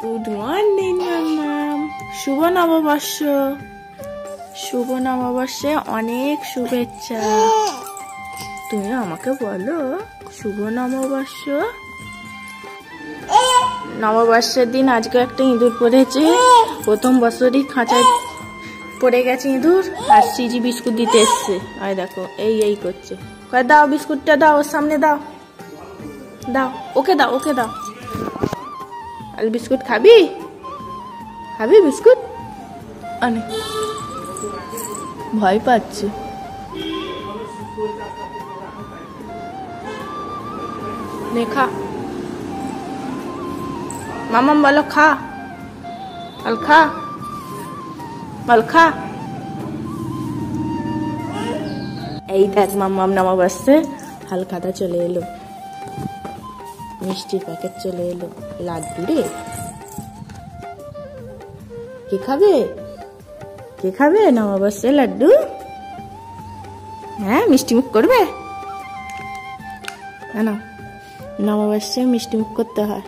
Good morning মাম্মাম। শুভ নববর্ষ। শুভ নববর্ষে অনেক শুভেচ্ছা। তুমি আমাকে বলো শুভ নববর্ষ। নববর্ষের দিন আজকে একটা ইঁদুর পড়েছে। প্রথম বছরই খাঁচায় পড়ে গেছে ইঁদুর, আর সিজি বিস্কুট দিতে এসছে। আর দেখো এই এই করছে। কয় দাও বিস্কুটটা দাও, ওর সামনে দাও, দাও ওকে দাও, ওকে দাও। আর বিস্কুট খাবি? খাবি বিস্কুট? আনে ভয় পাচ্ছে। নে খা। মামাম বলো খা। আল খা, আল খা। এই দেখ মাম্মাম নববর্ষে হালখাতা চলে এলো, মিষ্টির প্যাকেট চলে এলো। লাড্ডু রে, কে খাবে? কে খাবে নববর্ষে লাড্ডু? হ্যাঁ, মিষ্টি মুখ করবে না? নববর্ষে মিষ্টি মুখ করতে হয়।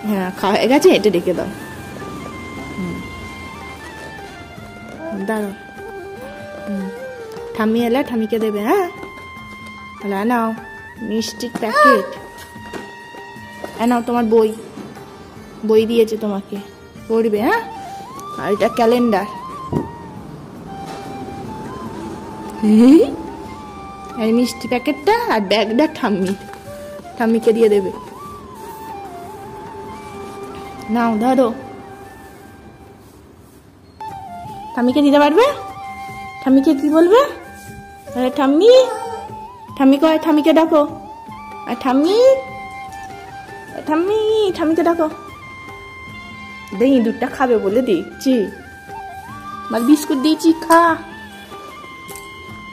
হ্যাঁ, খাওয়া হয়ে গেছে, এটা রেখে দাও। দাঁড়াও, ঠাম্মি এলে ঠাম্মিকে দেবে। হ্যাঁ, তাহলে নাও মিষ্টির প্যাকেট। নাও তোমার বই, বই দিয়েছে তোমাকে, পড়বে। হ্যাঁ, আর এটা ক্যালেন্ডার। এই মিষ্টি প্যাকেটটা আর ব্যাগটা ঠাম্মিকে দিয়ে দেবে। নাও ধরো। ঠাম্মিকে দিতে পারবে? ঠাম্মিকে কি বলবে? আরে ঠাম্মি, ঠাম্মি কয়, ঠাম্মিকে ডাকো। আর ঠাম্মি, ঠাম্মি, ঠাম্মিকে ডাকো। দেই ইঁদুরটা খাবে বলে দিচ্ছি। বল বিস্কুট দিয়েছি খা,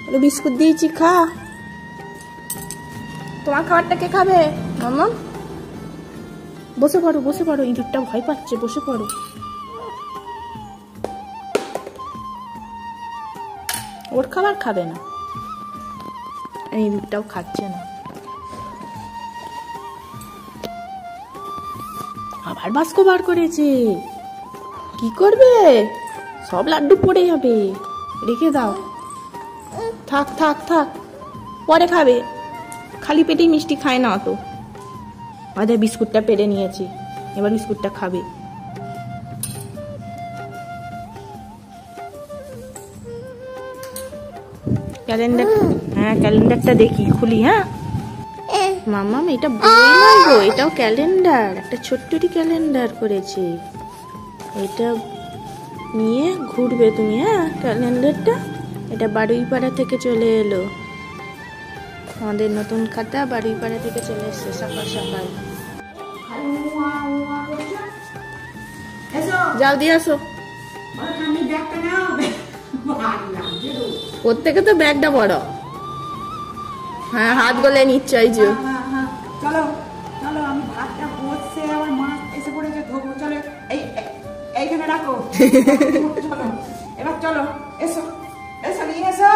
বলে বিস্কুট দিয়েছি খা। তোমার খাবারটা কে খাবে? মাম্মাম বসে পড়ো, বসে পড়ো। ইঁদুরটা ভয় পাচ্ছে, বসে পড়ো। ওর খাবার খাবে না, ইঁদুরটাও খাচ্ছে না। আবার বাস্ক বার করেছে। কি করবে? সব লাড্ডু পড়ে যাবে, রেখে দাও। থাক থাক থাক, পরে খাবে। খালি পেটেই মিষ্টি খায় না অত। আরে বিস্কুটটা পেরে নিয়েছি, এবার বিস্কুটটা খাবে। ক্যালেন্ডার, হ্যাঁ ক্যালেন্ডারটা দেখি, খুলি। হ্যাঁ মাম্মাম, এটা বই নয় গো, এটাও ক্যালেন্ডার। একটা ছোট্টটি ক্যালেন্ডার করেছে। এটা নিয়ে ঘুরবে তুমি। হ্যাঁ, ক্যালেন্ডারটা এটা বারুইপাড়া থেকে চলে এলো। আমাদের নতুন খাতা বারুইপাড়া থেকে চলে এসছে সকাল সকাল। যাও দিয়ে আসো। ওর থেকে তো ব্যাগটা বড়। হ্যাঁ, হাত গলে নিচ্ছে। এই যে চলো চলো, আমি ভাতটা বসছে, আমার মাছ এসে পড়েছে, ধোবো। চলো এইখানে রাখো। চলো এবার, চলো এসো, এসো নিয়ে এসো।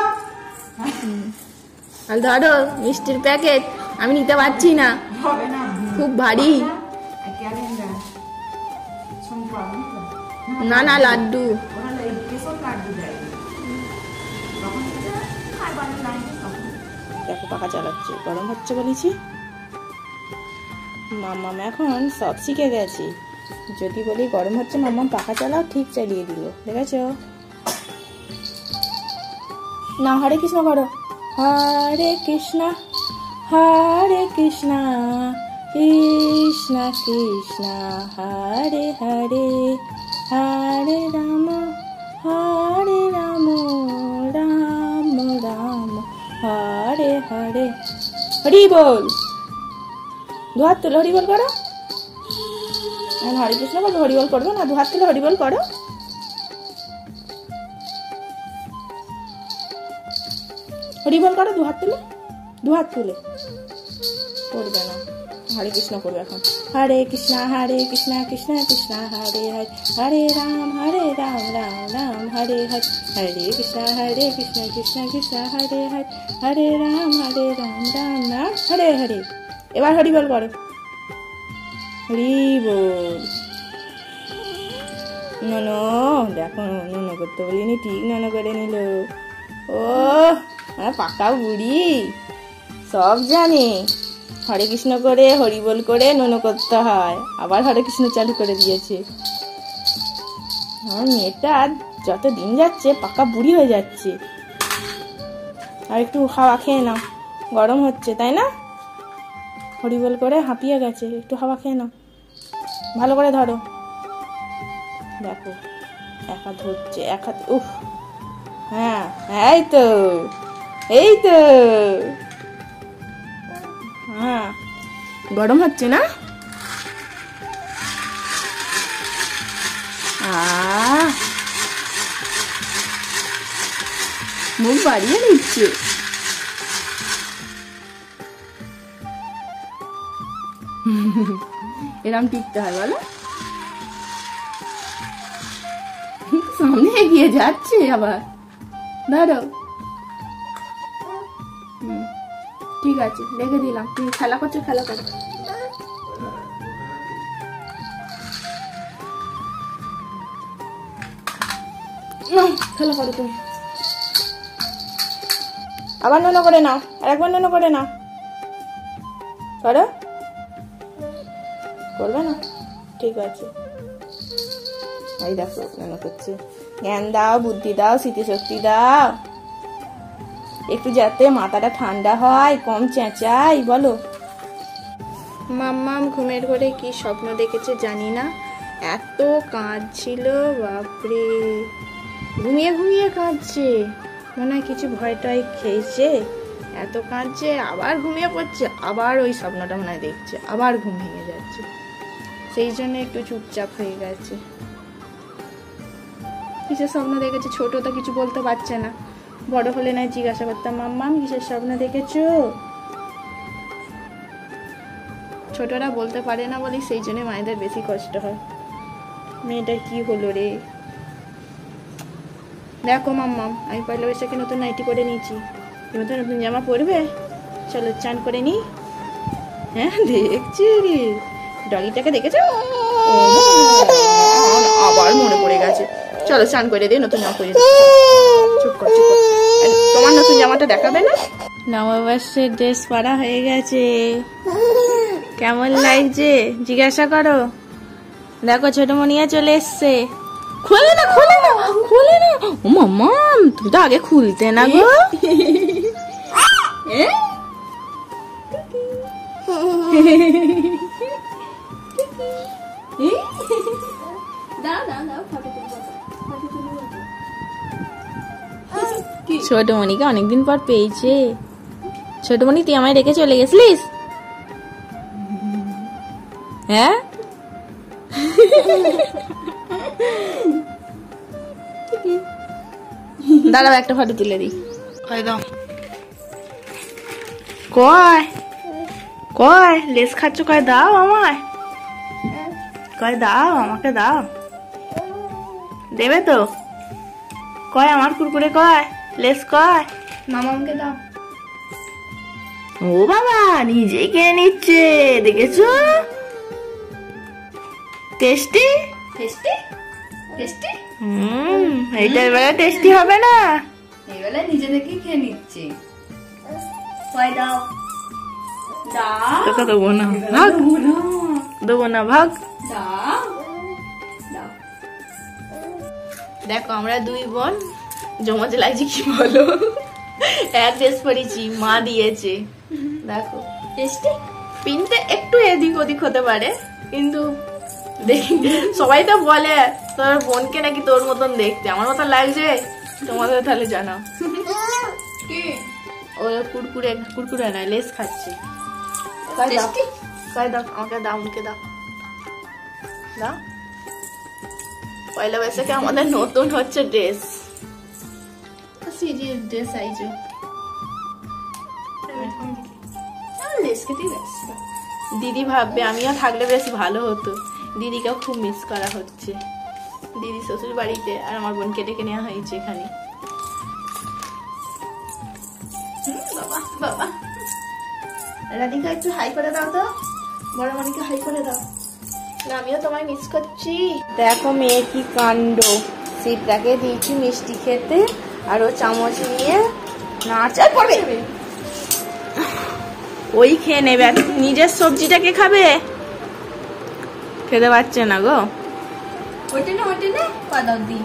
আর ধরো মিষ্টির প্যাকেট, আমি নিতে পারছি না, হবে না, খুব ভারী। না না, লাড্ডু। দেখো পাখা চালাচ্ছে, গরম হচ্ছে বলেছি। মাম্মাম এখন সব শিখে গেছে। যদি বলি গরম হচ্ছে, মাম্মাম পাখা চালাও, ঠিক চালিয়ে দিল। দেখেছো না? হরে কৃষ্ণ করো। হরে কৃষ্ণ, হরে কৃষ্ণ, কৃষ্ণ কৃষ্ণ হরে হরে, হরে রাম, হরে রাম, রাম রাম হরে হরে। হরি বল, দুহাত তুলে হরি বল করো। হরে কৃষ্ণ করো, হরি বল করবে না? দুহাত তুলে হরি বল করো। হরি বল করো, দুহাত তুলে, দুহাত তুলে। করবে না, হরে কৃষ্ণ করবে এখন। হরে কৃষ্ণ, কৃষ্ণ কৃষ্ণ হরে হরে, হরে রাম, রাম রাম হরে হরে, হরে কৃষ্ণ কৃষ্ণ কৃষ্ণ হরে হরে, হরে রাম রাম রাম হরে হরে। এবার হরি বল করো। হরি বল। ননো দেখো, ননো করতে বলিনি, ঠিক ননো করে নিল। ও পাকা বুড়ি, সব জানে। হরে কৃষ্ণ করে হরি বল করে ননো করতে হয়, আবার হরে কৃষ্ণ চালু করে দিয়েছে। আমার মেয়েটা যত দিন যাচ্ছে পাকা বুড়ি হয়ে যাচ্ছে। আর একটু হাওয়া খেয়ে নাও, গরম হচ্ছে তাই না? হরি বল করে হাঁপিয়ে গেছে, একটু হাওয়া খেয়ে নাও, ভালো করে ধরো। দেখো এক হাত ধরছে, এক হাত, উফ, হ্যাঁ এই তো, এই তো, হ্যাঁ গরম হচ্ছে না? মুখ বাড়িয়ে নিচ্ছে। এরম টিকতে হয় বলো? সামনে এগিয়ে যাচ্ছে আবার, ধরো। ঠিক আছে, রেখে দিলাম, তুমি খেলা করছো, খেলা করো। খেলা করো তুমি, আবার ননো করে নাও, আর একবার ননো করে নাও, করো। করবে না? ঠিক আছে। এই দেখো ননো করছে। জ্ঞান দাও, বুদ্ধি দাও, স্মৃতিশক্তি দাও, একটু যাতে মাথাটা ঠান্ডা হয়, কম চেঁচাই, বলো। মাম্মাম ঘুমের ঘরে কি স্বপ্ন দেখেছে জানি না, এত কাঁদছিল, বাপরে, ঘুমিয়ে ঘুমিয়ে কাঁদছে, মনে হয় কিছু ভয় টয় খেয়েছে, এত কাঁদছে, আবার ঘুমিয়ে পড়ছে, আবার ওই স্বপ্নটা মনে হয় দেখছে, আবার ঘুম ভেঙে যাচ্ছে, সেই জন্য একটু চুপচাপ হয়ে গেছে। কিসের স্বপ্ন দেখেছে? ছোট তো কিছু বলতে পারছে না, বড় হলে না জিজ্ঞাসা করতাম, মাম্মাম কিসের স্বপ্ন দেখেছো? ছোটরা বলতে পারে না বলি সেই জন্য মায়েদের বেশি কষ্ট হয়। মেয়েটা কি হলো রে? দেখো মাম্মাম, আমি পয়লা বৈশাখে নতুন নাইটি করে নিয়েছি, তুমি তো নতুন জামা পরবে, চলো চান করে নি। হ্যাঁ দেখছি রে, ডগিটাকে দেখেছো? আবার মনে পড়ে গেছে, চলো চান করে দিয়ে নতুন জামা পরে। চুপ কর, চুপ কর, তোমার নতুন জামাটা দেখাবে না? নববর্ষের ড্রেস পরা হয়ে গেছে, কেমন লাগছে জিজ্ঞাসা করো। দেখো ছোট মনিয়া চলে এসছে। খোলে না, খোলে না, খোলে না। ও মাম্মা, তুমি তো আগে খুলতে না গো। ছোট মনিকে অনেকদিন পর পেয়েছে। ছোট মনি, তুই আমায় রেখে চলে গেছিলিস? হ্যাঁ, দাঁড়াও একটা ফটো তুলে দিই। কয় কয় লেস খাচ্ছ, কয় দাও আমায়, কয় দাও আমাকে, দাও, দেবে তো? কয় আমার কুরকুরে, কয় লেস, কয় মামাকে দাও। ও বাবা, নিজেই কিনে নিচ্ছে, দেখেছো? Tasty tasty tasty. এইটা এবারে টেস্টি হবে না, এইবেলা নিজে থেকে খেয়ে নিচ্ছে। কয় দাও, দাও, তোকে দেবো না, ভাগ, দেবো না, ভাগ, দাও দাও। দেখো আমরা দুই বোন জমজ লাগছে, কি বলো? এক ড্রেস পরেছি, মা দিয়েছে, দেখো টেস্টি। পিনতে একটু এদিক ওদিক হতে পারে, কিন্তু দেখি সবাই তো বলে তোর বোনকে নাকি তোর মতন দেখতে, আমার মতন লাগছে, তোমাদের তাহলে জানাও। কি ও কুরকুরে, কুরকুরে না, লেস খাচ্ছে। কয় দাও আমাকে, দাও, আমাকে দাও, দাও। পয়লা বৈশাখে আমাদের নতুন হচ্ছে ড্রেস, সিরিয়াস ড্রেস আইছে, দিদি ভাববে আমিও থাকলে বেশ ভালো হতো, দিদিকেও খুব মিস করা হচ্ছে। দিদি শ্বশুর বাড়িতে, আর আমার বোনকে ডেকে নেওয়া হয়েছে এখানে। বাবা বাবা, রাধিকা একটু হাই করে দাও তো, বড় মনিকে হাই করে দাও। আমিও তোমায় মিস করছি। দেখো মেয়ে কি কাণ্ড, সিটটাকে দিয়েছি মিষ্টি খেতে আর ও চামচ নিয়ে নাচার পড়বে, ওই খেয়ে নেবে। নিজের সবজিটা কে খাবে? খেতে পারছে না গো। ওইটা না পাদাও দি,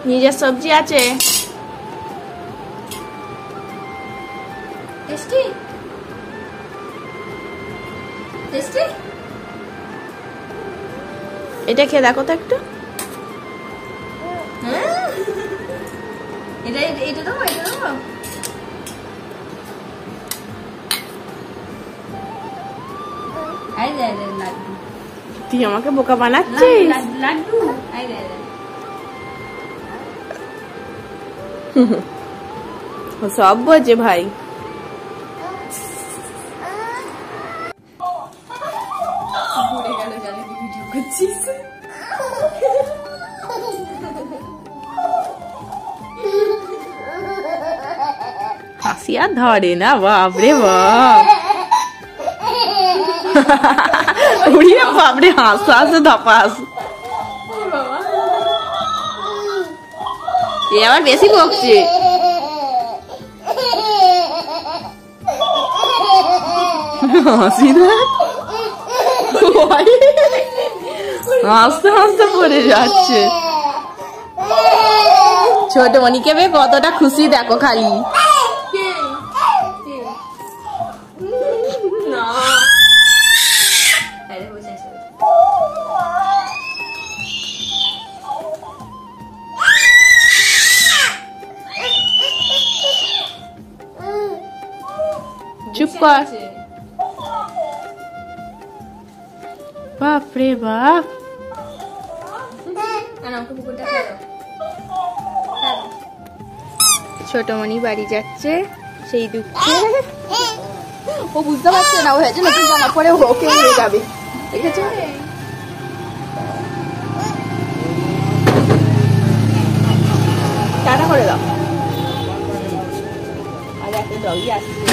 নিজের সবজি আছে। টেস্টি টেস্টি, এটা খেয়ে দেখো তো একটু। এটা দাও, এটা দাও। তুই আমাকে বোকা বানাচ্ছিস। লাড্ডু সব বোঝে ভাই। হাসি আর ধরে না, বাপরে বাপ। বাপরে হাসতে হাসতে ধপাস। এ আবার বেশি বকছে। হাসি হাসতে হাসতে পড়ে যাচ্ছে। ছোট মনিকে বে কতটা খুশি দেখো খালি। চুপ কর। বাপরে বাপ। ছোটমণি বাড়ি যাচ্ছে সেই দুঃখে। ও বুঝতে পারছে না, ও হয়েছে নতুন জামা পরে ওকে উড়ে যাবে। দেখেছো? টাটা করে দাও। আর একটা ডগি আসছে।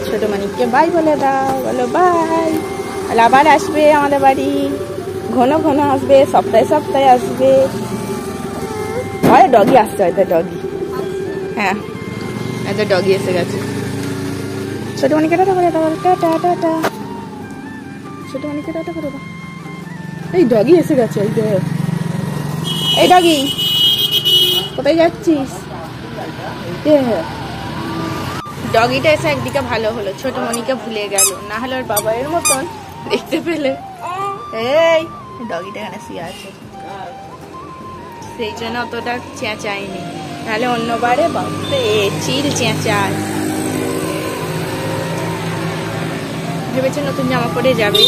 ছোট মানিককে বাই বলে দাও, বলো বাই। আবার আসবে আমাদের বাড়ি, ঘন ঘন আসবে, সপ্তাহে সপ্তাহে আসবে। ডগি আসছে, হয়তো ডগি। হ্যাঁ, হয়তো ডগি এসে গেছে। ছোট মানিকে টাটা করে দাও, টাটা টাটা। ছোট মানিকে টাটা করে দাও। এই ডগি এসে গেছে। এই ডগি কোথায় যাচ্ছিস? ডগিটা এসে একদিকে ভালো হলো, ছোট মনিকে ভুলে গেল, না হলে ওর বাবার মতন দেখতে পেলে। এই ডগিটা এখানে শুয়ে আছে, সেই জন্য অতটা চেঁচায়নি, নাহলে অন্যবারে বাপরে চিল চেঁচায়। ভেবেছে নতুন জামা পরে যাবে,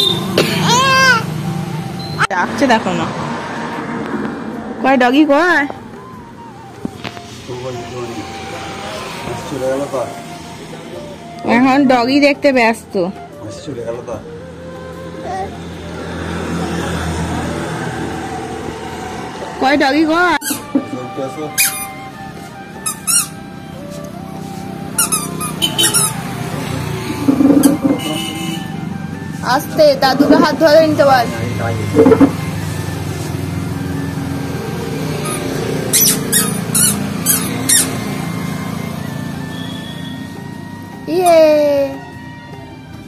ডাকছে দেখো না। কয় ডগি কয়? এখন ডগি দেখতে ব্যস্ত। কয় ডগি কয়? আস্তে, দাদুকে হাত ধরে নিতে পার।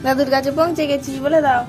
দাদুর কাছে পৌঁছে গেছি বলে দাও।